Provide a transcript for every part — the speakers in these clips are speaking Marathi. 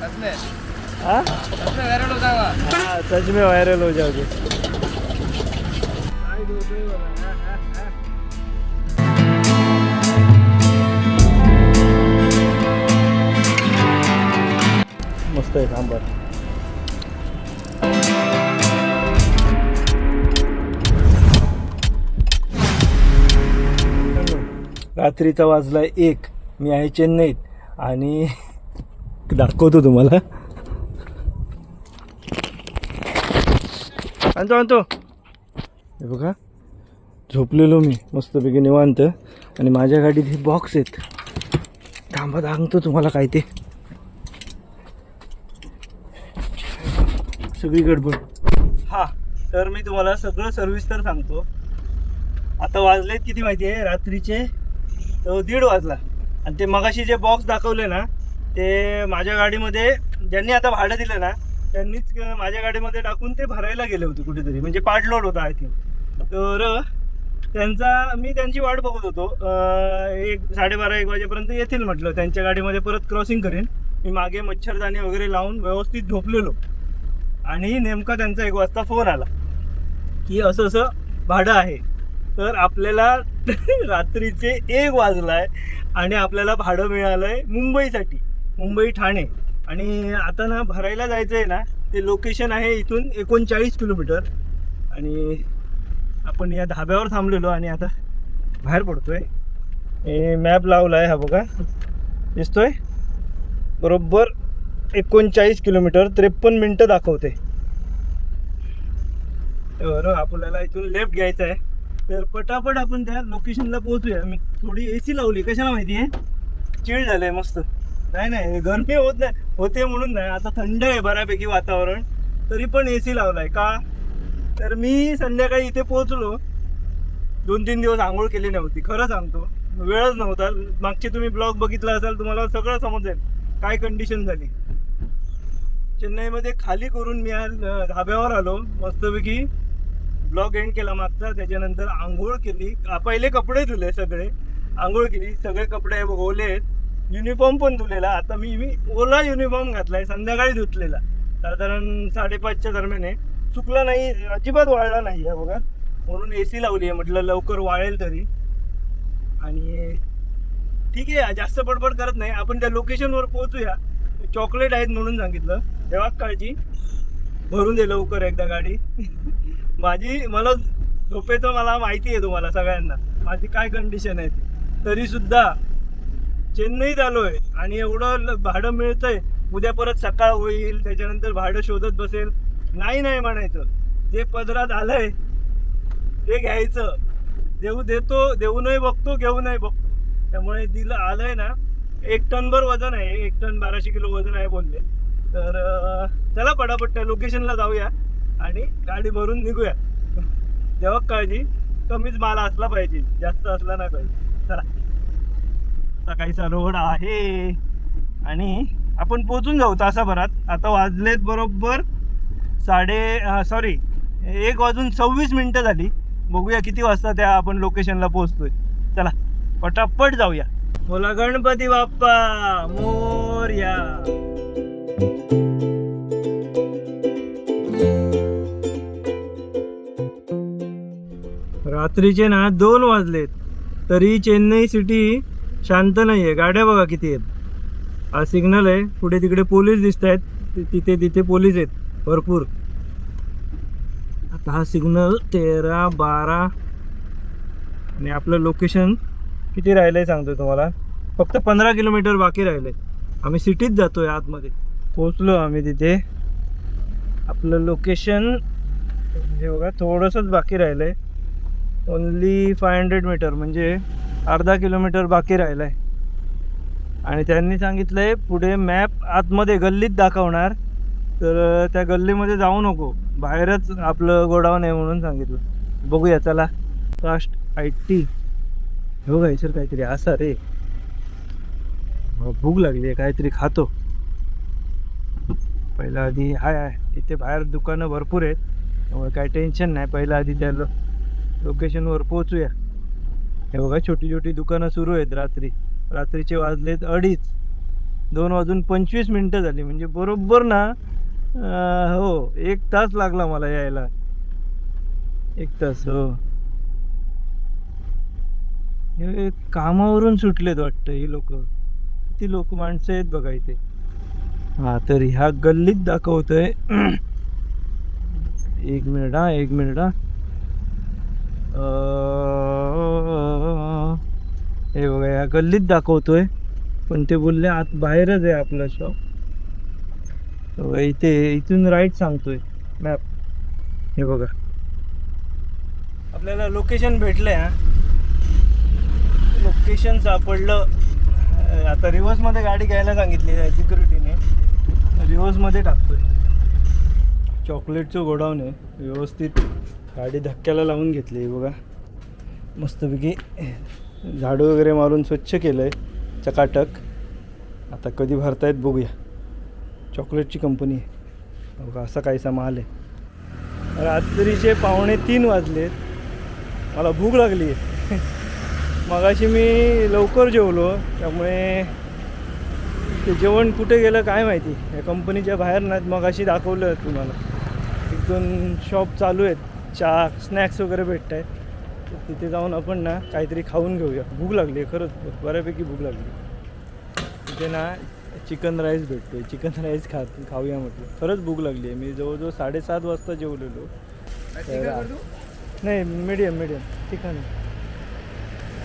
हाँ वायरल हो जाएगा। हाँ सच में वायरल हो जाओगे। मस्त आहे सांबार। रात्रीचा वाजलाय 1। मी आहे चेन्नईत आणि दाखवतो तुम्हाला। आणतो हे बघा, झोपलेलो मी मस्तपैकी निवांत आणि माझ्या गाडीत हे बॉक्स आहेत। थांबा दाखवतो तुम्हाला काय ते। सगळी गडबड। हा तर मी तुम्हाला सगळं सर्विस तर सांगतो। आता वाजलेत किती माहिती आहे? रात्रीचे 1:30 वाजला। आणि ते मगाशी जे बॉक्स दाखवले ना, ते माझ्या गाडीमध्ये ज्यांनी आता भाडं दिलं ना त्यांनीच माझ्या गाडीमध्ये टाकून ते भरायला गेले होते कुठेतरी, म्हणजे पार्ट लोड होता आय थिंक। तर मी त्यांची वाट बघत होतो। 1-12-1 वाजेपर्यंत येतील म्हटलं। त्यांच्या गाडीमध्ये परत क्रॉसिंग करेन मी। मागे मच्छरदाणी वगैरे लावून व्यवस्थित झोपलेलो आणि नेमका त्यांचा 1 वाजता फोन आला की असं असं भाडं आहे। तर आपल्याला रात्रीचे 1 वाजलाय आणि आपल्याला भाडं मिळालंय मुंबईसाठी, मुंबई ठाणे। आणि आता ना भरायला जायचं आहे ना, ते लोकेशन आहे इथून 39 किलोमीटर। आणि आपण या धाब्यावर थांबलेलो आणि आता बाहेर पडतोय। मॅप लावला आहे हा बघा, दिसतोय बरोबर 39 किलोमीटर 53 मिनटं दाखवते। तर आपल्याला इथून लेफ्ट घ्यायचं आहे। तर पटापट आपण त्या लोकेशनला पोहोचूया। मी थोडी AC लावली, कशाला माहिती आहे? चिल झालंय मस्त। नाही गरमी होते म्हणून नाही, आता थंड आहे बऱ्यापैकी वातावरण, तरी पण AC लावलाय का? तर मी संध्याकाळी इथे पोहोचलो, 2-3 दिवस आंघोळ केली नव्हती, खरं सांगतो वेळच नव्हता। मागचे तुम्ही ब्लॉग बघितला असाल, तुम्हाला सगळं समजेल काय कंडिशन झाली। चेन्नईमध्ये खाली करून मी आज धाब्यावर आलो, मस्तपैकी ब्लॉग एंड केला मागचा। त्याच्यानंतर आंघोळ केली, पहिले कपडे धुले सगळे, आंघोळ केली, सगळे कपडे ओले आहेत, युनिफॉर्म पण धुलेला। आता मी ओला युनिफॉर्म घातलाय, संध्याकाळी धुतलेला, साधारण 5:30च्या दरम्यान आहे। चुकला नाही, अजिबात वाळला नाही आहे बघा, म्हणून AC लावली आहे, म्हटलं लवकर वाळेल तरी। आणि ठीक आहे, जास्त बडबड करत नाही, आपण त्या लोकेशनवर पोहोचूया। चॉकलेट आहेत म्हणून सांगितलं, तेव्हा काळजी भरून दे लवकर एकदा गाडी। मला झोपेचं मला माहिती आहे, तुम्हाला सगळ्यांना माझी काय कंडिशन आहे ती, तरी सुद्धा चेन्नईत आलोय आणि एवढं भाडं मिळतंय। उद्या परत सकाळ होईल, त्याच्यानंतर भाडं शोधत बसेल, नाही म्हणायचं। जे पदरात आलंय ते घ्यायचं। देऊ नाही बघतो, घेऊ नाही बघतो। त्यामुळे दिलं आलंय ना, 1 टनभर वजन आहे, 1 टन 1200 किलो वजन आहे बोलले। तर चला पटापट त्या लोकेशनला जाऊया आणि गाडी भरून निघूया। जेव्हा काळजी, कमीच माल असला पाहिजे, जास्त असला नाही पाहिजे। चला, सकाळीचा रोड आहे आणि आपण पोहोचून जाऊ तासाभरात। आता वाजलेत बरोबर 1 वाजून 26 मिनिटं झाली। बघूया किती वाजता त्या आपण लोकेशनला पोहोचतोय। चला पटापट जाऊया। बोला गणपती बाप्पा मोरया। रात्रीचे ना 2 वाजलेत, तरी चेन्नई सिटी शांत नाहीये। गाड्या बघा किती आहेत। हा सिग्नल आहे, पुढे तिकडे पोलीस दिसत आहेत, तिथे पोलीस आहेत भरपूर। आता हा सिग्नल 13-12 आणि आपलं लोकेशन किती राहिलंय सांगतो तुम्हाला, फक्त 15 किलोमीटर बाकी राहिलंय। आम्ही सिटीत जातोय, आतमध्ये पोहोचलो आम्ही तिथे। आपलं लोकेशन हे बघा, थोडंसंच बाकी राहिलंय, ओनली 500 मीटर, म्हणजे अर्धा किलोमीटर बाकी राहिलाय। आणि त्यांनी सांगितलंय पुढे मॅप आतमध्ये गल्लीत दाखवणार, तर त्या गल्लीमध्ये जाऊ नको, बाहेरच आपलं गोडाऊन आहे म्हणून सांगितलं। बघूया चला। कास्ट IT हे बघा, सर काहीतरी असं रे, भूक लागली आहे, काहीतरी खातो पहिला आधी। हाय इथे बाहेर दुकानं भरपूर आहेत, त्यामुळे काही टेन्शन नाही। पहिला आधी त्या लोकेशनवर पोहोचूया। हे बघा, छोटी छोटी दुकानं सुरू आहेत। रात्रीचे वाजलेत 2:30 2:25 झाली, म्हणजे बरोबर ना हो 1 तास लागला मला यायला. 1 तास हो. हे कामावरून सुटलेत वाटतं ही लोक. किती लोक माणसं आहेत बघा इथे. हा तर ह्या गल्लीत दाखवतोय. 1 मिनिट हा. हे बघा या गल्लीत दाखवतोय, पण ते बोलले आत बाहेरच आहे आपलं शॉप. इथे इथून राईट सांगतोय मॅप. हे बघा आपल्याला लोकेशन भेटलंय हा. लोकेशन सापडलं. आता रिव्हर्स मध्ये गाडी घ्यायला सांगितली आहे सिक्युरिटीने. रिव्हर्स मध्ये टाकतोय. चॉकलेटचं गोडाऊन आहे. व्यवस्थित गाडी धक्क्याला लावून घेतली आहे बघा. मस्तपैकी झाडू वगैरे मारून स्वच्छ केलं आहे चकाटक. आता कधी भरतायत बघूया. चॉकलेटची कंपनी आहे बघा. असा काहीसा माल आहे. रात्रीचे 2:45 वाजलेत. मला भूक लागली आहे. मगाशी मी लवकर जेवलो, त्यामुळे ते जेवण कुठे गेलं काय माहिती. या कंपनीच्या बाहेर नाहीत. मगाशी दाखवलं तुम्हाला 1-2 शॉप चालू आहेत. चहा स्नॅक्स वगैरे भेटत आहेत. तर तिथे जाऊन आपण ना काहीतरी खाऊन घेऊया. भूक लागली आहे खरंच, बऱ्यापैकी भूक लागली. तिथे ना चिकन राईस भेटतो. चिकन राईस खाऊया म्हटलं. खरंच भूक लागली आहे. मी जवळजवळ 7:30 वाजता जेवलेलो. नाही मीडियम चिकन.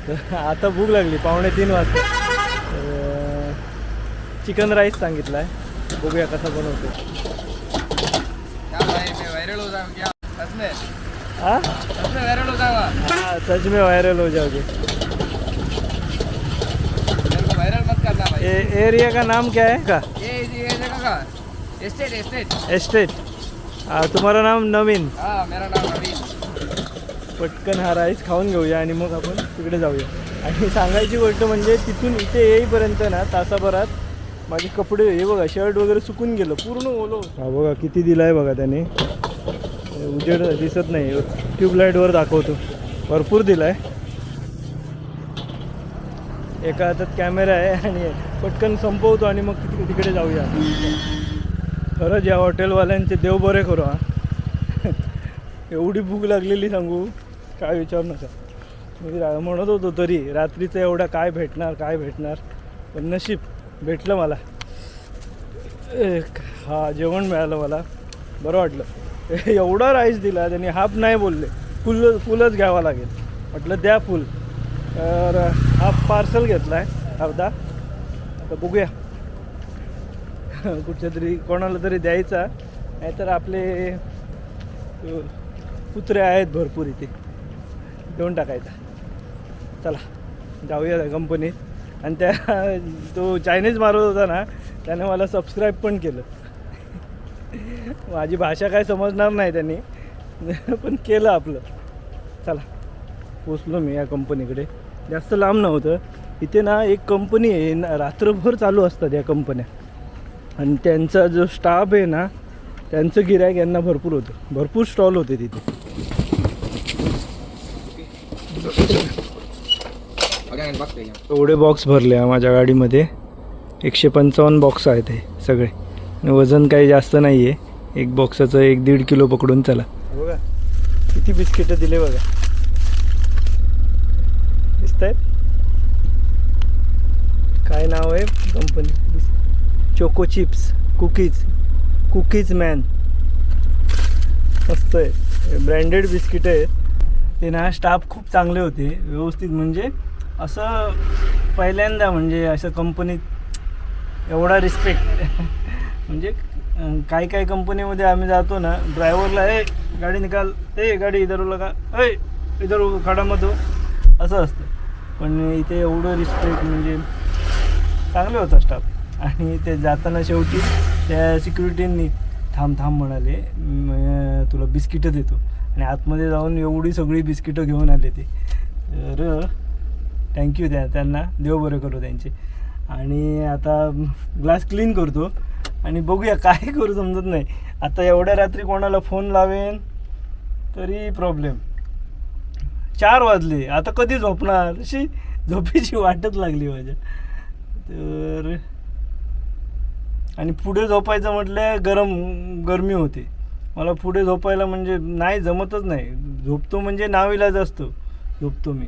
तर आता भूक लागली 2:45 वाजता. चिकन राईस सांगितला आहे. बघूया कसा बनवतो. हाँ वायरल हो जाएगा। हाँ सच में वायरल हो जाओगे। वायरल मत करना भाई। एरिया का नाम क्या है का? ये जगह का एस्टेट। हाँ तुम्हारा नाम नवीन? हाँ मेरा नाम नवीन। पटकन हा राईस खाऊन घेऊया आणि मग आपण तिकडे जाऊया. आणि सांगायची गोष्ट म्हणजे तिथून इथे येईपर्यंत ना तासाभरात माझे कपडे हे बघा शर्ट वगैरे सुकून गेलं पूर्ण ओलं. हा बघा किती दिलाय बघा त्याने. उजेड दिसत नाही. ट्यूबलाईटवर दाखवतो. भरपूर दिलाय. एका हातात कॅमेरा आहे आणि पटकन संपवतो आणि मग तिकडे जाऊया. खरंच या हॉटेलवाल्यांचे देव बरे करू. हा एवढी भूक लागलेली सांगू काय विचारू नका. मी म्हणत होतो तरी रात्रीचं एवढा काय भेटणार पण नशीब भेटलं मला. हा जेवण मिळालं मला. बरं वाटलं. एवढा राईस दिला त्यांनी. हाफ नाही बोलले. फुलच घ्यावा लागेल. म्हटलं द्या फुल. तर हाफ पार्सल घेतला आहे अर्धा. आता बघूया कुठच्या तरी कोणाला तरी द्यायचा. नाहीतर आपले कुत्रे आहेत भरपूर इथे देऊन टाकायचा. चला जाऊया त्या कंपनीत. आणि त्या तो चायनीज मारत होता ना त्याने मला सबस्क्राईब पण केलं. माझी भाषा काय समजणार नाही त्यांनी पण केलं आपलं. चला पोचलो मी या कंपनीकडे. जास्त लांब नव्हतं. इथे ना एक कंपनी आहे रात्रभर चालू असतात या कंपन्या. आणि त्यांचा जो स्टाफ आहे ना त्यांचं गिऱ्हाईक यांना भरपूर होतं. भरपूर स्टॉल होते तिथे. एवढे बॉक्स भरले माझ्या गाडीमध्ये. 155 बॉक्स आहेत हे सगळे. आणि वजन काही जास्त नाही आहे. एक बॉक्साचं 1-1.5 किलो पकडून चला. बघा किती बिस्किटं दिले बघा. दिसत आहेत. काय नाव आहे company? Choco chips cookies man. मस्त आहे. ब्रँडेड बिस्किट आहे. ते ना स्टाफ खूप चांगले होते. व्यवस्थित म्हणजे असं पहिल्यांदा म्हणजे असं कंपनीत एवढा रिस्पेक्ट. म्हणजे काही कंपनीमध्ये आम्ही जातो ना ड्रायव्हरला गाडी निकाल, गाडी इधर लगा, इधर खडा मत हो, असं असतं. पण इथे एवढं रिस्पेक्ट म्हणजे चांगलं होतं स्टाफ. आणि ते जाताना शेवटी त्या सिक्युरिटींनी थांब म्हणाले तुला बिस्किटं देतो. आणि आतमध्ये जाऊन एवढी सगळी बिस्किटं घेऊन आले ते. तर थँक्यू त्यांना. देव बरे करू त्यांचे. आणि आता ग्लास क्लीन करतो आणि बघूया काय करू समजत नाही. आता एवढ्या रात्री कोणाला फोन लावेन तरी प्रॉब्लेम. 4 वाजले. आता कधी झोपणार? अशी झोपेची वाटच लागली माझ्या. तर आणि पुढे झोपायचं म्हटलं गरमी होते. मला पुढे झोपायला म्हणजे नाही जमतच नाही. झोपतो म्हणजे नाविलाज असतो, झोपतो मी.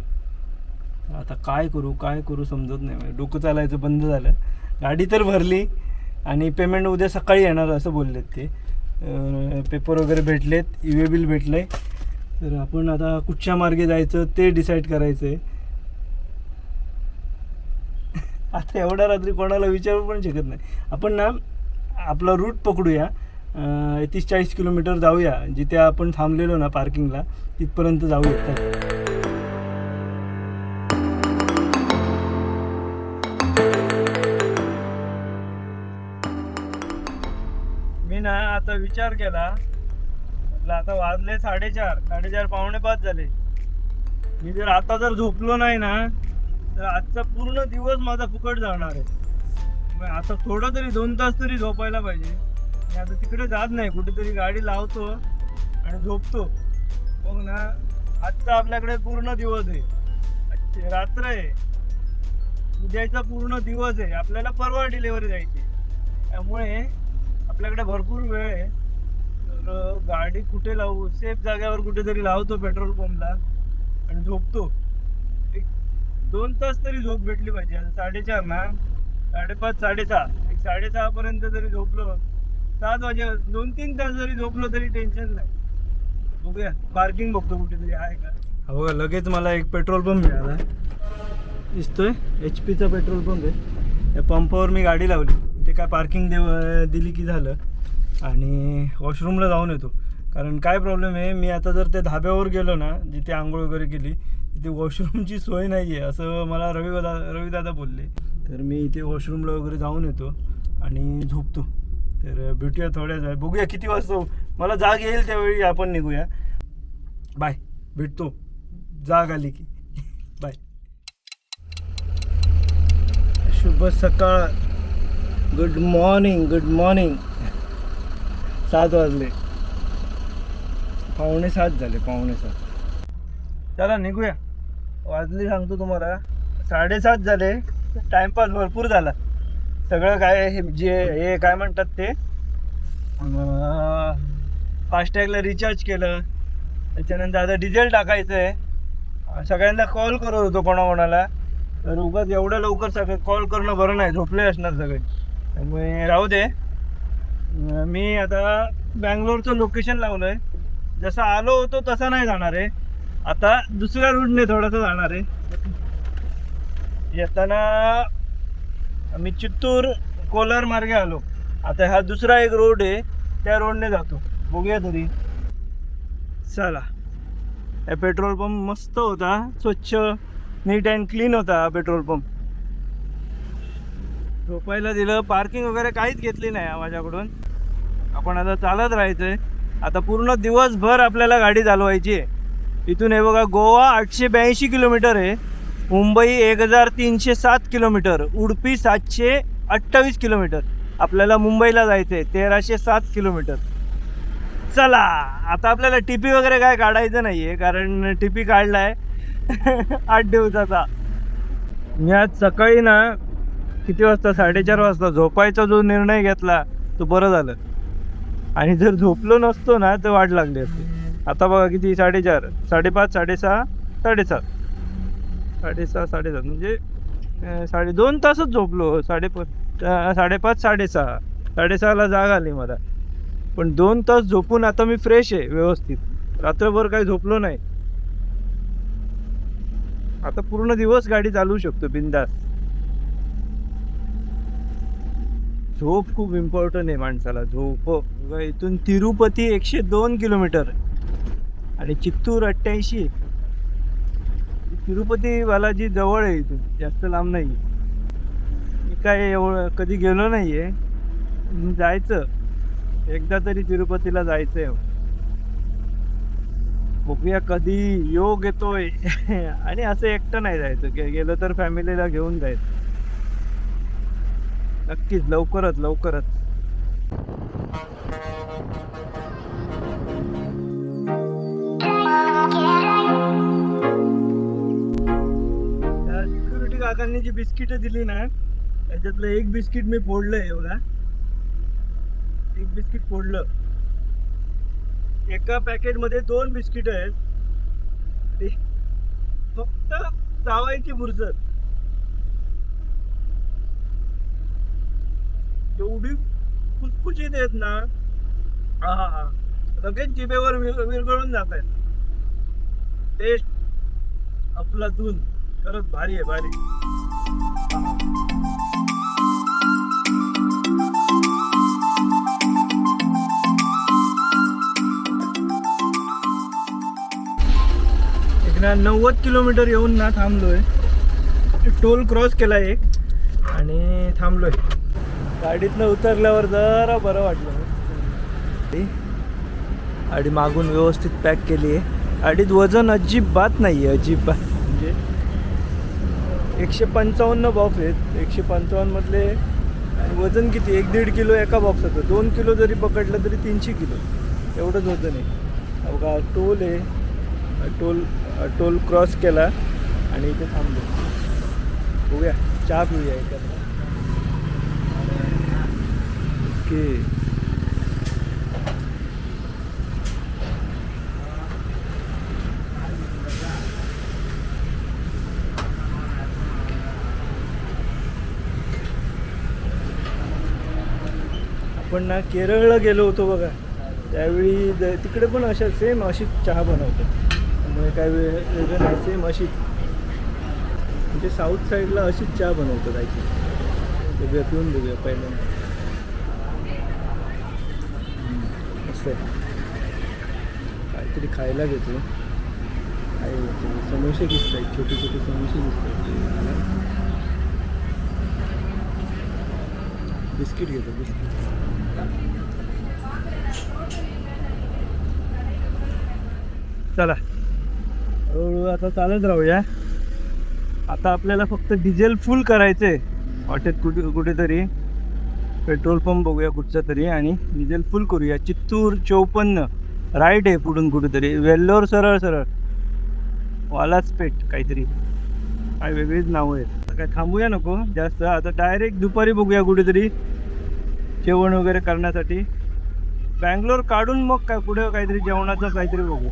आता काय करू समजत नाही. डोकं चालायचं बंद झालं. गाडी तर भरली आणि पेमेंट उद्या सकाळी येणार असं बोललेत ते. पेपर वगैरे भेटलेत, EWA बिल भेटलं आहे. तर आपण आता कुठच्या मार्गे जायचं ते डिसाईड करायचं आहे. आता एवढ्या रात्री कोणाला विचारू पण शकत नाही. आपण ना आपला रूट पकडूया, 30-40 किलोमीटर जाऊया. जिथे आपण थांबलेलो ना पार्किंगला तिथपर्यंत जाऊया. मी ना आता विचार केला, म्हटलं आता वाजले 4:30 पावणे 5 झाले. मी जर आता झोपलो नाही ना तर आजचा पूर्ण दिवस माझा फुकट जाणार आहे. मग आता थोडं तरी 2 तास तरी झोपायला पाहिजे. मी आता तिकडे जात नाही, कुठेतरी गाडी लावतो आणि झोपतो. मग ना आजचा आपल्याकडे पूर्ण दिवस आहे, रात्र आहे, उद्याचा पूर्ण दिवस आहे. आपल्याला परवा डिलिव्हरी द्यायची, त्यामुळे आपल्याकडे भरपूर वेळ आहे. तर गाडी कुठे लावू, सेफ जागेवर कुठेतरी लावतो पेट्रोल पंपला आणि झोपतो. 2 तास तरी झोप भेटली पाहिजे. 4:30 ना 5:30 6:30 6:30 पर्यंत जरी झोपलो, 7 वाजे 2-3 तास जरी झोपलो तरी टेन्शन नाही. बघूया, पार्किंग बघतो कुठेतरी आहे का. हा बघा, लगेच मला एक पेट्रोल पंप मिळाला. दिसतोय HP चा पेट्रोल पंप आहे. या पंपावर मी गाडी लावली. ते काय पार्किंग दिली की झालं. आणि वॉशरूमला जाऊन येतो. कारण काय प्रॉब्लेम आहे, मी आता जर त्या धाब्यावर गेलो ना जिथे आंघोळ वगैरे केली, तिथे वॉशरूमची सोय नाही आहे असं मला रविदादा बोलले. तर मी इथे वॉशरूमला वगैरे जाऊन येतो आणि झोपतो. तर भेटूया थोड्या वेळ, बघूया किती वाजता मला जाग येईल त्यावेळी आपण निघूया. बाय, भेटतो जाग आली की. बाय. शुभ सकाळ, गुड मॉर्निंग. 7 वाजले, 6:45 झाले, 6:45. चला निघूया. वाजली सांगतो तुम्हाला 7:30 झाले. टाइमपास भरपूर झाला. सगळं काय हे काय म्हणतात ते, फास्टॅगला रिचार्ज केलं. त्याच्यानंतर आता डिझेल टाकायचं आहे. सगळ्यांना कॉल करत होतो कोणाकोणाला. तर उगाच एवढं लवकर सगळं कॉल करणं बरं नाही, झोपले असणार सगळे. त्यामुळे राहू दे. मी आता बँगलोरचं लोकेशन लावलं आहे. जसा आलो होतो तसा नाही जाणार आहे, आता दुसऱ्या रूटने थोडासा जाणार आहे. येताना मी चित्तूर कोलार मार्गे आलो. आता हा दुसरा एक रोड आहे, त्या रोडने जातो. बघूया तरी. चला. हा पेट्रोल पंप मस्त होता, स्वच्छ, नीट अँड क्लीन होता हा पेट्रोल पंप. झोपायला दिलं, पार्किंग वगैरे काहीच घेतली नाही माझ्याकडून. आपण आता चालत राहायचंय. आता पूर्ण दिवसभर आपल्याला गाडी चालवायची आहे. इथून हे बघा, गोवा 882 किलोमीटर आहे, मुंबई 1307 किलोमीटर, उडुपी 728 किलोमीटर. आपल्याला मुंबईला जायचं आहे 1307 किलोमीटर. चला, आता आपल्याला टीपी वगैरे काय काढायचं नाही आहे, कारण टीपी काढलाय 8 दिवसाचा. मी आज सकाळी ना किती वाजता, 4:30 वाजता झोपायचा जो निर्णय घेतला तो बरं झालं. आणि जर झोपलो नसतो ना तर वाट लागली असते. आता बघा किती, 4:30 5:30 6:30 7:30 7:30 7:30 म्हणजे 2.5 तासच झोपलो. 5:30 6:30 6:30ला जाग आली मला. पण 2 तास झोपून आता मी फ्रेश आहे व्यवस्थित. रात्रभर काही झोपलो नाही. आता पूर्ण दिवस गाडी चालवू शकतो बिंदास. झोप खूप इम्पॉर्टंट आहे माणसाला. झोप. इथून तिरुपती 102 किलोमीटर आणि चित्तूर 88. तिरुपती बालाजी जवळ आहे, इथून जास्त लांब नाही. मी काय एवढं कधी गेलो नाहीये, जायचं एकदा तरी तिरुपतीला जायचंय. बघूया कधी योग येतोय. आणि असं एकटं नाही जायचं, गेलं तर फॅमिलीला घेऊन जायचं. नक्कीच लवकरच. सिक्युरिटी काकांनी जी बिस्किट दिली ना, त्याच्यातलं एक बिस्किट मी फोडलंय बघा. बिस्किट फोडलं. एका पॅकेट मध्ये 2 बिस्किट आहेत. आणि फक्त चावायची फुरसत. एवढी खुसखुशीत आहेत ना. हा हा हा, लगेच जिभेवर विरघळून जात आहेत. टेस्ट अफलातून. खरंच भारी आहे, भारी. एक ना 90 किलोमीटर येऊन ना थांबलोय. टोल क्रॉस केला एक आणि थांबलोय. गाडीतनं उतरल्यावर जरा बरं वाटलं. गाडी मागून व्यवस्थित पॅक केली आहे. गाडीत वजन अजिबात नाही आहे, अजिबात. म्हणजे 155 बॉक्स आहेत. 155 मधले वजन किती? 1-1.5 किलो एका बॉक्साचं. 2 किलो जरी पकडलं तरी 300 किलो एवढंच वजन आहे. बघा टोल आहे. टोल क्रॉस केला आणि इथे थांबलो. बघूया, चहा पिऊया एखादा. ओके. आपण ना केरळला गेलो होतो बघा, त्यावेळी तिकडे पण अशा सेम अशीच चहा बनवतात. त्यामुळे काय वेगळं नाही, सेम अशीच. म्हणजे साऊथ साईडला अशीच चहा बनवतात. ऐकली बघूया, पिऊन बघूया पहिल्यांदा. मस्त आहे. काहीतरी खायला घेतो. काय समोसे दिसत आहेत, छोटे छोटे समोसे दिसत आहेत. बिस्किट घेतो, बिस्किट. चला हळूहळू आता चालत राहूया. आता आपल्याला फक्त डिझेल फुल करायचंय वाटेत कुठेतरी. पेट्रोल पंप बघूया कुठचा तरी आणि डिझेल फुल करूया. चित्तूर 54 राईट आहे पुढून कुठेतरी. वेल्लोर सरळ सरळ, वालासपेठ काहीतरी, काय वेगळीच नावं आहेत. काय थांबूया नको जास्त. आता डायरेक्ट दुपारी बघूया कुठेतरी जेवण वगैरे करण्यासाठी. बँगलोर काढून मग काय पुढे काहीतरी जेवणाचं काहीतरी बघू.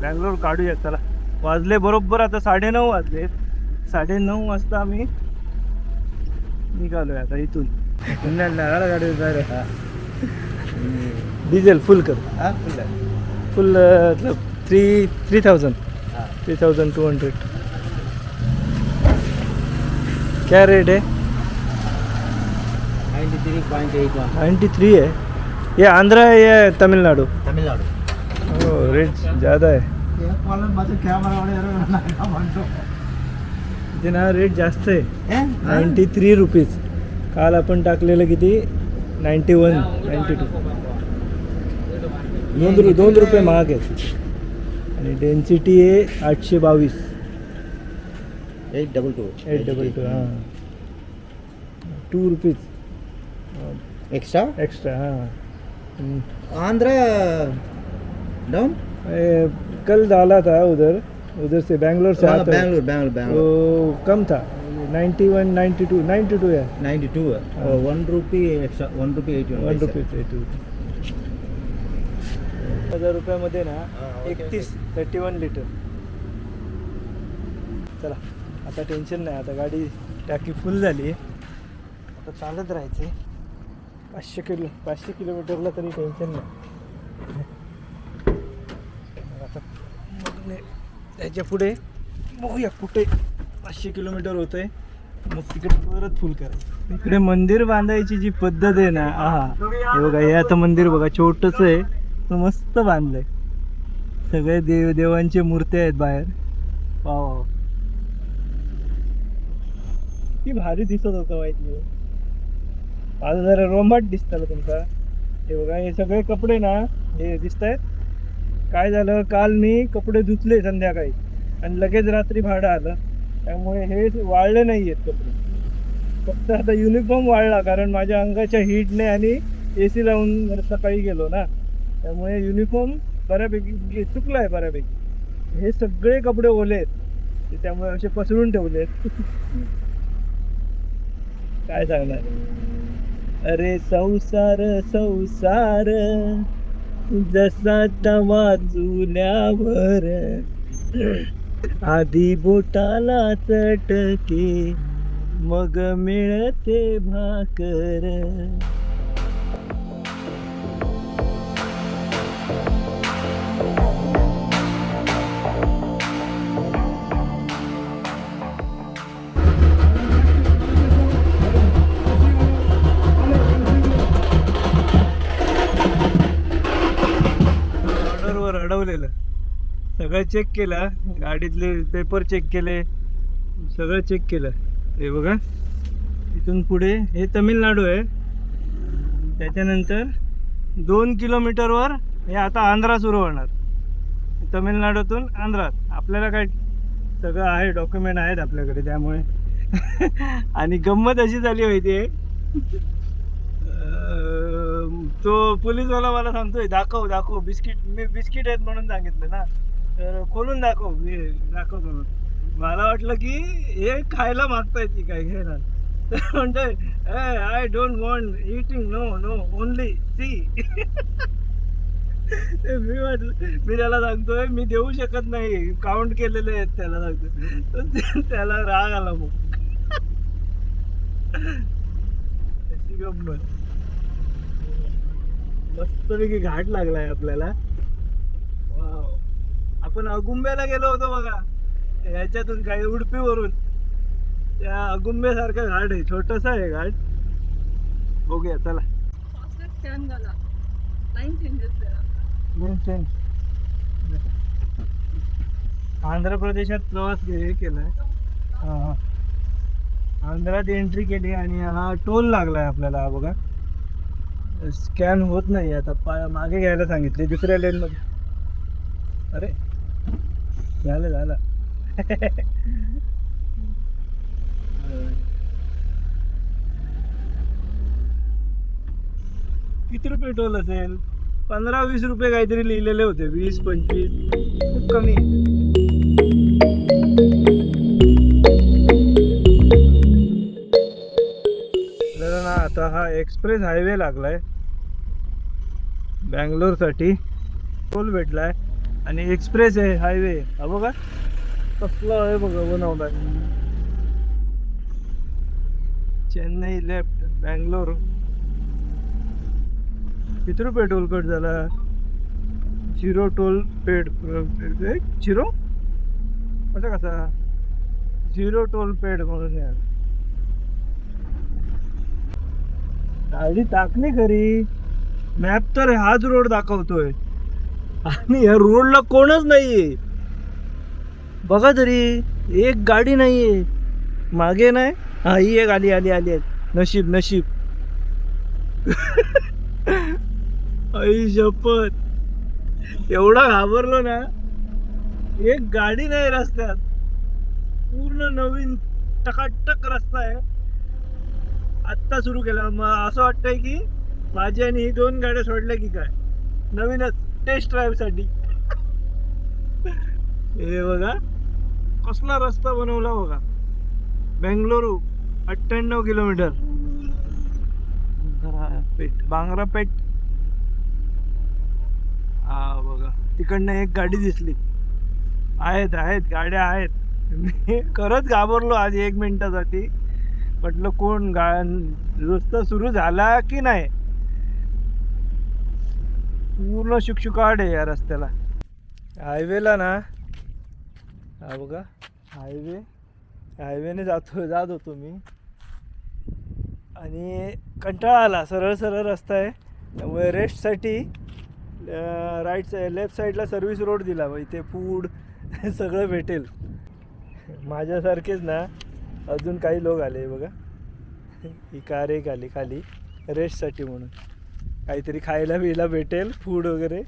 बँगलोर काढूया. चला, वाजले बरोबर आता 9:30 वाजले. 9:30 वाजता आम्ही निघालोय आता इथून. गाडी डिझेल फुल कर. फुल मतलब 3,200. क्या रेट है? 93.81. 93 है. ये आंध्रा है या तमिलनाडु? तमिलनाडु. ओ, रेट ज़्यादा है. ना रेट जास्त आहे. 93 रुपीज. काल आपण टाकलेलं किती? 91, 92. 2 रुपये महाग आहे. आणि डेन्सिटी आहे 822. 822. हां, 2 रुपीज एक्स्ट्रा. हाँ, आंध्रा डाउन. कल डाला था उधर से बैंगलोर से आता है. बैंगलोर वो कम था. 91, 92 है. 92 है. 1 रुपी एक्स्ट्रा. 1 रुपी 81. 1 रुपये 81. 1000 रुपयामध्ये ना 31 लिटर. चला, आता टेन्शन नाही. आता गाडी टाकी फुल झाली. आता चालत राहायचे. 500 किलोमीटरला तरी टेन्शन नाही. आता त्याच्या पुढे बघूया कुठे 500 किलोमीटर होत आहे, मग तिकडे परत फुल करायचं. इकडे मंदिर बांधायची जी पद्धत आहे ना, हे बघा, हे आता मंदिर बघा छोटस आहे, मस्त बांधलंय. सगळे देवांचे मूर्ती आहेत बाहेर. वा, किती भारी दिसत होतं माहिती. आज जरा रोमांच दिसताना तुमचा. हे बघा, हे सगळे कपडे ना हे दिसत आहेत. काय झालं, काल मी कपडे धुतले संध्याकाळी आणि लगेच रात्री भाडं आलं, त्यामुळे हे वाळले नाही आहेत कपडे. फक्त आता युनिफॉर्म वाळला, कारण माझ्या अंगाच्या हीटने आणि AC लावून सकाळी गेलो ना, त्यामुळे युनिफॉर्म बऱ्यापैकी चुकला आहे बऱ्यापैकी. हे सगळे कपडे ओले आहेत, त्यामुळे असे पसरून ठेवले आहेत. काय सांगणार. अरे संसार संसार जसा तवा चुल्यावर आधी बोटाला चटके मग मिळते भाकर. ऑर्डरवर अडवलेलं सगळं चेक केला, गाडीतले पेपर चेक केले, सगळं चेक केलं. हे बघा इथून पुढे हे तमिळनाडू आहे, त्याच्यानंतर 2 किलोमीटरवर हे आता आंध्रा सुरू होणार. तमिळनाडूतून आंध्रात आपल्याला काय सगळं आहे, डॉक्युमेंट आहेत आपल्याकडे त्यामुळे. आणि गंमत अशी झाली माहिती आहे, तो पोलीसवाला मला सांगतोय दाखव दाखव बिस्किट, मी बिस्किट आहेत म्हणून सांगितलं ना, तर खोलून दाखव, मी दाखवतो म्हणून. मला वाटलं की हे खायला मागतायत की काय घेणार, तर म्हणतोय I don't want eating, no no only C. मी म्हटलं, मी त्याला सांगतोय मी देऊ शकत नाही, काउंट केलेले आहेत त्याला सांगतो. त्याला राग आला मग. अशी गंमत. मस्तपैकी घाट लागलाय आपल्याला. वाव. आपण अगुंब्याला गेलो होतो बघा, ह्याच्यातून काही उडपीवरून, त्या अगुंब्यासारखा घाट आहे, छोटासा आहे घाट. बघूया चला. आंध्र प्रदेशात प्रवास केलाय. हा, आंध्रात एंट्री केली आणि हा टोल लागलाय आपल्याला. हा बघा स्कॅन होत नाही आता, मागे घ्यायला सांगितले दुसऱ्या लेन मध्ये. अरे झालं झालं. किती रुपये टोल असेल? 15-20 रुपये काहीतरी लिहिलेले होते, 20-25, खूप कमी. ना आता हा एक्सप्रेस हायवे लागलाय बँगलोर साठी, टोल भेटलाय आणि एक्सप्रेस आहे हायवे. हा बघा कसला आहे बघा बनवलाय. चेन्नई लेफ्ट बँगलोर. किती रुपये टोल कट झाला? 0 टोल पेड. 0 असं कसा 0 टोल पेड म्हणून यार. गाडी टाकली खरी, मॅप तर हाच रोड दाखवतोय आणि या रोडला कोणच नाहीये बघा तरी, एक गाडी नाहीये मागे. नाही, हा ही एक आली आली आली. नशीब नशीब. आई शपथ, एवढा घाबरलो ना, एक गाडी नाही रस्त्यात. पूर्ण नवीन टकाटक रस्ता आहे, आत्ता सुरू केला. मग असं वाटतंय की माझी आणि ही 2 गाड्या सोडल्या की काय, नवीनच टेस्ट ड्राईव्ह साठी. हे बघा कसला रस्ता बनवला बघा. बेंगलुरू 98 किलोमीटर. पेट बांगरापेट. हा बघा तिकडनं एक गाडी दिसली. आहेत आहेत गाड्या आहेत. मी खरंच घाबरलो आज 1 मिनिटासाठी. म्हटलं कोण रस्ता सुरू झाला की नाही. पूर्ण शुकशुकाट आहे या रस्त्याला. हायवेला ना, हा बघा हायवेने जात होतो मी आणि कंटाळा आला. सरळ सरळ रस्ता आहे, त्यामुळे रेस्टसाठी लेफ्ट साईडला सर्व्हिस रोड दिला. इथे फूड सगळं भेटेल. माझ्यासारखेच ना अजून काही लोक आले बघा. ही कार एक आली खाली रेस्टसाठी म्हणून, काहीतरी खायला बियला भेटेल, फूड वगैरे.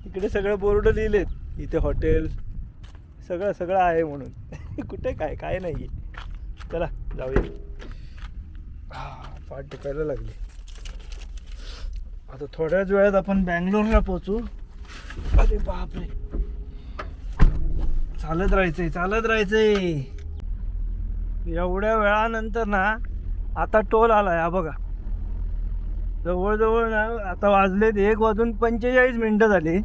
इकडे सगळं बोर्ड लिहिलेत, इथे हॉटेल सगळं सगळं आहे म्हणून. कुठे काय काय नाही आहे. चला जाऊया. पाठ दुखायला लागली. आता थोड्याच वेळात आपण बँगलोरला पोहोचू. अरे बापरे, चालत राहायचंय चालत राहायचंय. एवढ्या वेळानंतर ना आता टोल आलाय. हा बघा जवळजवळ ना आता वाजलेत 1:45 झाली,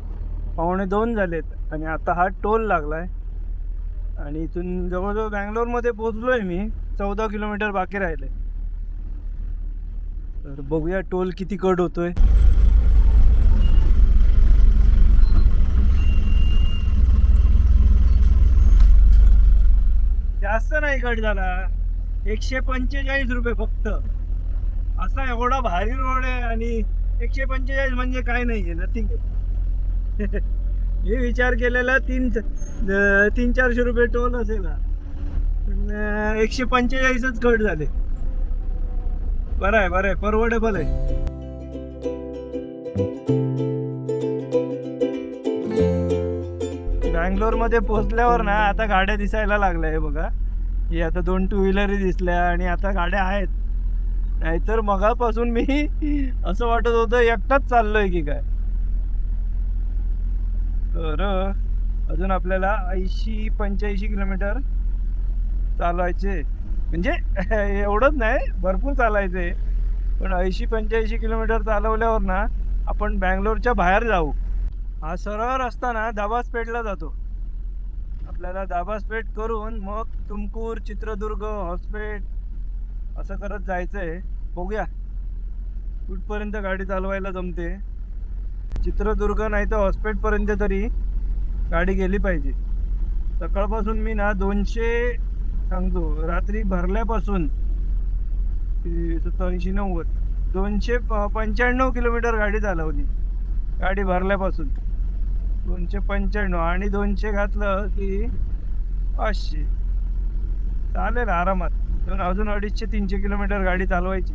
1:45 झालेत आणि आता हा टोल लागलाय आणि इथून जवळजवळ बँगलोरमध्ये पोहोचलोय मी. 14 किलोमीटर बाकी राहिले. तर बघूया टोल किती कट होतोय. जास्त नाही कट झाला, 145 रुपये फक्त. असा एवढा भारी रोड आहे आणि 145 म्हणजे काय नाहीये, नथिंग. हे विचार केलेला 300-400 रुपये टोल असेल हा. पण 145च कट झाले. बरं आहे, परवडेबल आहे. बँगलोर मध्ये पोहोचल्यावर ना आता गाड्या दिसायला लागल्या आहे बघा. ही आता 2 टू व्हीलर दिसल्या आणि आता गाड्या आहेत. नाहीतर मगापासून मी असं वाटत होतं एकटाच चाललोय की काय. तर अजून आपल्याला 80-85 किलोमीटर चालवायचे. म्हणजे एवढंच नाही, भरपूर चालायचे. पण 80-85 किलोमीटर चालवल्यावर ना आपण बँगलोरच्या बाहेर जाऊ. हा सरळ रस्ता ना दाबासपेठला जातो. आपल्याला दाबासपेठ करून मग तुमकूर, चित्रदुर्ग, हॉस्पेट असं करत जायचंय. बघूया कुठपर्यंत गाडी चालवायला जमते. चित्रदुर्ग नाही तर हॉस्पेट पर्यंत तरी गाडी गेली पाहिजे. सकाळपासून मी ना 200 सांगतो, रात्री भरल्यापासून 87-90 295 किलोमीटर गाडी चालवली. गाडी भरल्यापासून 295 आणि 200 घातलं की 500. चालेल आरामात. अजून 250-300 किलोमीटर गाडी चालवायची.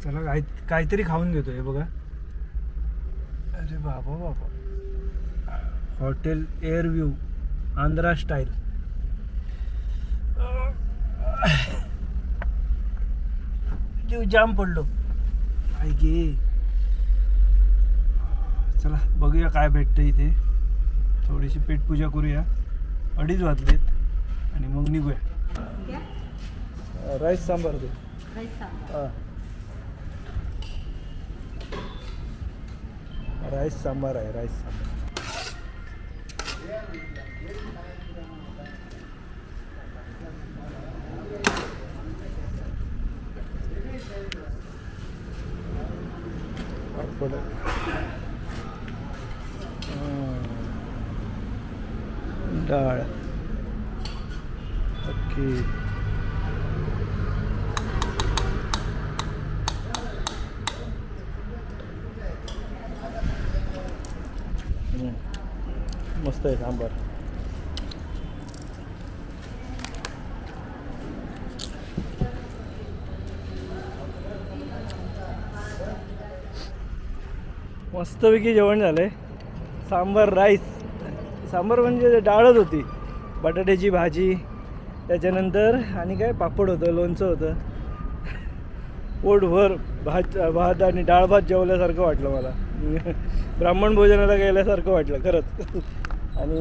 चला काहीतरी खाऊन घेतो. हे बघा, अरे बाबा, हॉटेल एअरव्ह्यू आंध्रा स्टाईल. जीव जाम पडलो काय गे. चला बघूया काय भेटतं इथे. थोडीशी पेटपूजा करूया. 2:30 वाजलेत आणि मग निघूया. राईस सांबार दे. हां, राईस सांबार आहे. राईस सांबार. डाळ. ओके. मस्त आहे सांबार. मस्तपैकी जेवण झालंय. सांबार, राईस. सांबार म्हणजे डाळच होती, बटाट्याची भाजी, त्याच्यानंतर आणि काय पापड होतं, लोणचं होतं. पोटभर भात आणि डाळ भात जेवल्यासारखं वाटलं मला. ब्राह्मण भोजनाला गेल्यासारखं वाटलं खरंच. आणि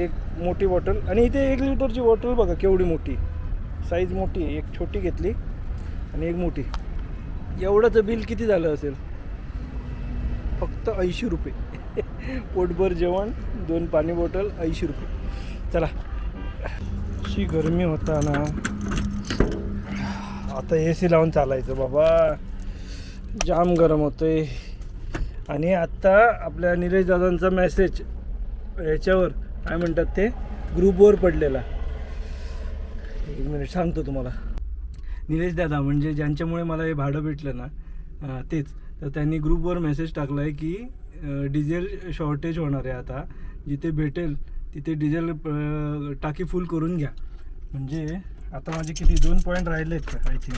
एक मोठी बॉटल, आणि इथे 1 लिटरची बॉटल बघा केवढी मोठी साईज. मोठी एक छोटी घेतली आणि एक मोठी. एवढंचं बिल किती झालं असेल? फक्त 80 रुपये. पोटभर जेवण, 2 पाणी बॉटल, 80 रुपये. चला. अशी गरमी होता ना, आता AC लावून चालायचं बाबा. जाम गरम होतंय. आणि आत्ता आपल्या निलेश दादांचा मेसेज याच्यावर काय म्हणतात ते ग्रुपवर पडलेला. 1 मिनिट सांगतो तुम्हाला. निलेश दादा म्हणजे ज्यांच्यामुळे मला हे भाडं भेटलं ना, तेच. तर त्यांनी ग्रुपवर मेसेज टाकला आहे की डिझेल शॉर्टेज होणार आहे. आता जिथे भेटेल तिथे डिझेल टाकी फुल करून घ्या. म्हणजे आता माझे किती 2 पॉईंट राहिले आहेत का? आय थिंक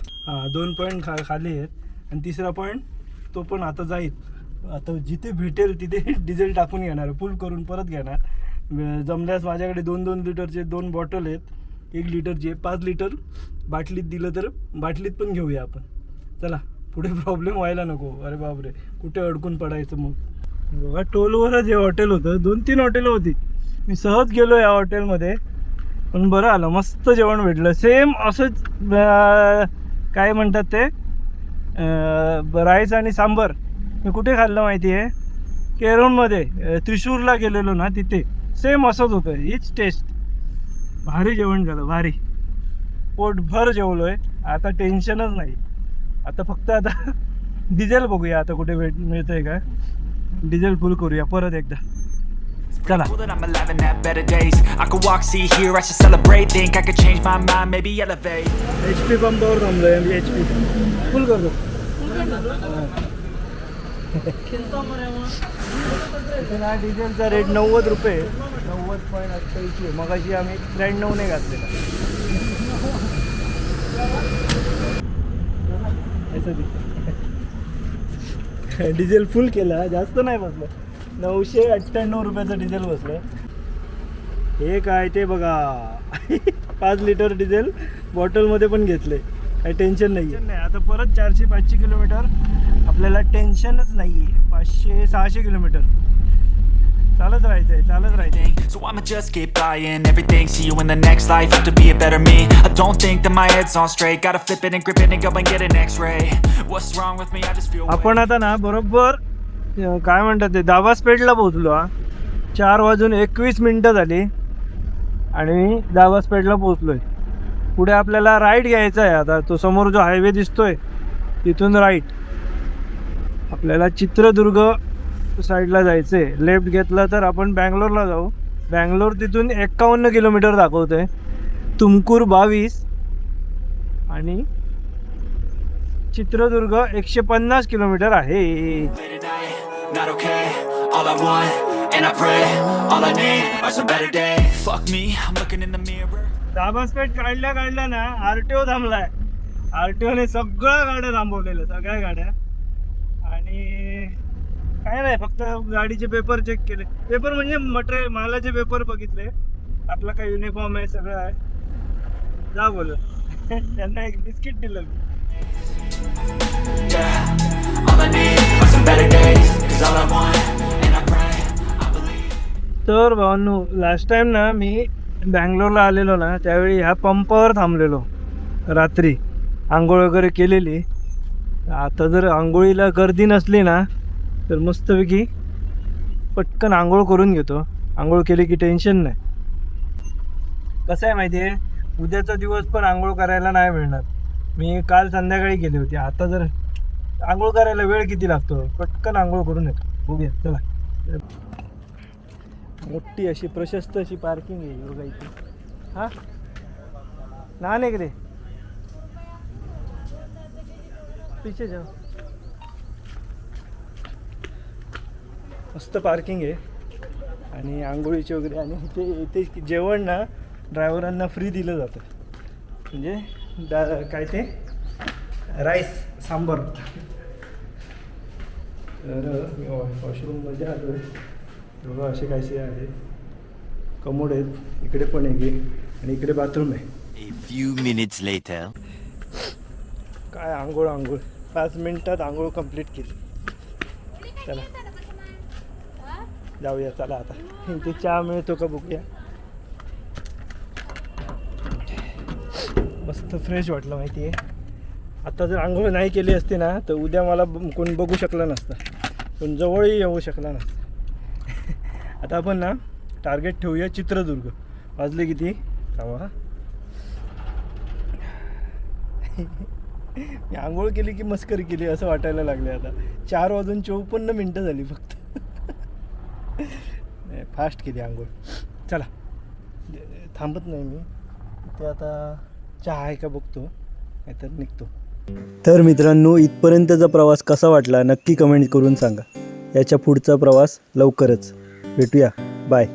2 पॉईंट खाली आहेत. आणि 3रा पॉईंट तो पण आता जाईल. आता जिथे भेटेल तिथे डिझेल टाकून घेणार, फुल करून परत घेणार. जमल्यास माझ्याकडे 2-2 लिटरचे 2 बॉटल आहेत. 1 लिटरचे 5 लिटर बाटलीत दिलं तर बाटलीत पण घेऊया आपण. चला, पुढे प्रॉब्लेम व्हायला नको. अरे बापरे, कुठे अडकून पडायचं मग. बघा टोलवरच हे हॉटेल होतं. 2-3 हॉटेलं होती. मी सहज गेलो या हॉटेलमध्ये, पण बरं आलं. मस्त जेवण भेटलं. सेम असंच काय म्हणतात ते राईस आणि सांबर मी कुठे खाल्लं माहिती आहे, केरळमध्ये त्रिशूरला गेलेलो ना, तिथे सेम असंच होतं, हीच टेस्ट. भारी जेवण झालं, भारी. पोटभर जेवलो आहे, आता टेन्शनच नाही. आता फक्त आता डिझेल बघूया आता कुठे मिळतंय का, डिझेल फुल करूया परत एकदा. चला. Cool that I'm alive and have better days. I could walk, see, hear, I should celebrate. Think I could change my mind, maybe elevate. HP पंपावर थांबलोय, HP फुल करतो. इथे ना डिझेलचा रेट 90 रुपये, 90.88. मगाशी आम्ही 93 ने घातलेला. डिझेल फुल केला, जास्त नाही बसलं, 998 रुपयाचं डिझेल बसलं. हे काय ते बघा 5 लिटर डिझेल बॉटलमध्ये पण घेतले, काही टेन्शन नाही आहे. आता परत 400-500 किलोमीटर, आपल्याला टेन्शनच नाही आहे. 500-600 किलोमीटर चालत राहायचंय. So I'ma just keep buying everything. See you in the next life, have to be a better me. I don't think that my head's on straight. Gotta flip it and grip it and go and get an x-ray. What's wrong with me? I just feel आपण आता ना बरोबर काय म्हणतात ते दाबासपेठला पोहोचलो. 4:21 झाली आणि दाबासपेठला पोहोचलोय. पुढे आपल्याला राईट घ्यायचा आहे. आता तो समोर जो हायवे दिसतोय तिथून राईट आपल्याला चित्रदुर्ग साईडला जायचं आहे. लेफ्ट घेतला तर आपण बँगलोरला जाऊ. बँगलोर तिथून 51 किलोमीटर दाखवतंय, तुमकूर 22 आणि चित्रदुर्ग 150 किलोमीटर आहे. not okay. All I want, and I pray, all I need are some better days. Fuck me, I'm looking in the mirror. दाबासपेठ काढल्या ना RTO थांबलाय. RTOने सगळ्या गाड्या थांबवलेल्या, सगळ्या गाड्या. आणि काय नाही, फक्त गाडीचे पेपर चेक केले. पेपर म्हणजे मटेरियल, मालाचे पेपर बघितले. आपला काय युनिफॉर्म आहे, सगळं आहे. जा बोल. त्यांना एक बिस्किट दिलं. Yeah, all I need are some better days. 'Cause all I want, and I pray, I believe. तर भावांनो, लास्ट टाइम ना मी बँगलोरला आलेलो ना, त्यावेळी ह्या पंपावर थांबलेलो रात्री, आंघोळ वगैरे केलेली. आता जर आंघोळीला गर्दी नसली ना तर मस्तपैकी पटकन आंघोळ करून घेतो. आंघोळ केली की टेन्शन नाही. कसं आहे माहिती आहे, उद्याचा दिवस पण आंघोळ करायला नाही मिळणार. मी काल संध्याकाळी गेली होती. आता जर आंघोळ करायला वेळ किती लागतो, पटकन आंघोळ करून येतो. बघूया चला. मोठी अशी प्रशस्त अशी पार्किंग आहे बघा इथे. हां लहान आहे का रे, पिछे जाऊ. मस्त पार्किंग आहे आणि आंघोळीचे वगैरे. आणि इथे जेवण ना ड्रायव्हरांना फ्री दिलं जातं. म्हणजे काय ते राईस सांबर. तर मी वॉशरूममध्ये आलो आहे. बघा असे कायसे आहे, कमोड आहेत, इकडे पण आहे आणि इकडे बाथरूम आहे. A few minutes later. काय आंघोळ 5 मिनिटात आंघोळ कंप्लीट केली. चला जाऊया, चला आता इथे चहा मिळतो का बघूया. मस्त फ्रेश वाटलं माहिती आहे. आता जर आंघोळ नाही केली असती ना तर उद्या मला कोण बघू शकलं नसतं, कोण जवळही येऊ शकला नसतं. आता आपण ना टार्गेट ठेवूया चित्रदुर्ग. वाजले किती थांबा. मी आंघोळ केली की मस्करी केली असं वाटायला लागले. आता 4:54 झाली फक्त. फास्ट केली आंघोळ. चला थांबत नाही मी ते. आता चहा आहे का बघतो, नाहीतर निघतो. तर मित्रांनो, इथपर्यंतचा प्रवास कसा वाटला नक्की कमेंट करून सांगा. याच्या पुढचा प्रवास लवकरच भेटूया. बाय.